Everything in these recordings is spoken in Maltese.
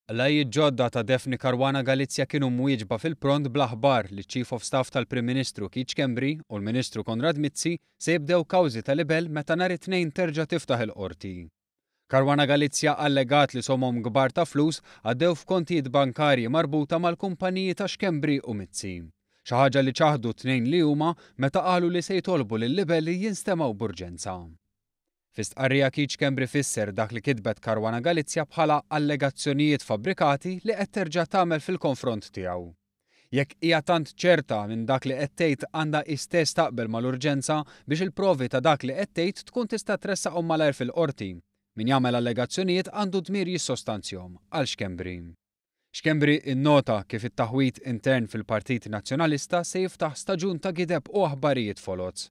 L-għajjiet ġodda ta' Defni Caruana Galizia kienu mwieġba fil-pront bl-aħbar li Chief of Staff tal-Prim Ministru Keith Schembri u l-Ministru Konrad Mizzi se jibdew kawżi ta' libel meta nhar it-tnejn terġa' tiftaħ il-qorti. Caruana Galizia allegat li somom kbar ta' flus għaddew f'kontijiet bankarji marbuta mal-kumpaniji ta' Schembri u Mizzi. Xi ħaġa li ċaħdu t-tnejn li huma meta qalu li se jtolbu lil-libel li jinstemaw b'urġenza. Fis-tqarrija Keith Schembri fisser dak li kitbet Caruana Galizia bħala allegazzjonijiet fabbrikati li qed terġa' tagħmel fil-konfront tiegħu. Jekk hija tant ċerta minn dak li qed tgħid għandha istess taqbel mal-urġenza biex il-provi ta' dak li qed tgħid tkun tista' tressaqhom malajr fil-qorti. Min jagħmel allegazzjonijiet għandu dmir jissostanzjahom għal Schembri. Schembri innota kif it-taħwit intern fil-Partit Nazzjonalista se jiftaħ staġun ta' gideb u aħbarijiet foloz.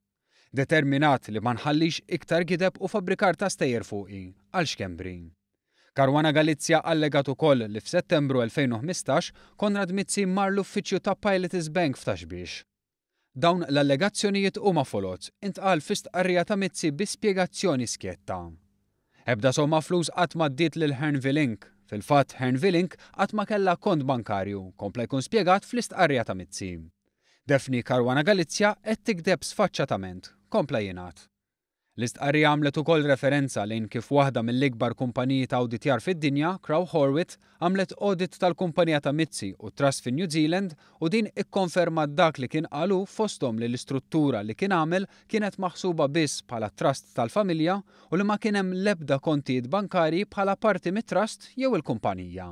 Determinat li ma nħallix iktar gideb u fabbrikar ta' stejjer fuqi għal Schembri. Caruana Galizia allegat ukoll li f'Settembru 2015 Konrad Mizzi mar l-uffiċċju ta' Pilates Bank f'Taxbix. Dawn l-allegazzjonijiet huma foloz intqal fis-tqarrija ta' Mizzi bi spjegazzjoni skjetta. Ebda somma flus qatt ma ddiet lil Hernville Inc. Fil-fatt Hernville Inc. qatt ma kellha kont bankarju, kompla jkun spjegat fl-istqarrija ta' Mizzi. Defni Caruana Galizia qed tikdeb sfaċċatament, kompla jingħad. L-istqarrija għamlet ukoll referenza lejn kif waħda mill-ikbar kumpaniji ta' awditjar fid-dinja, Crowe Horwath, għamlet audit tal-kumpanija ta' Mizzi u Trust fin New Zealand u din ikkonfermat dak li kien qalu fosthom li l-istruttura li kien għamel kienet maħsuba biss bħala trust tal-familja u li ma kien hemm l-ebda kontijiet bankarji bħala parti mit-trust jew il-kumpanija.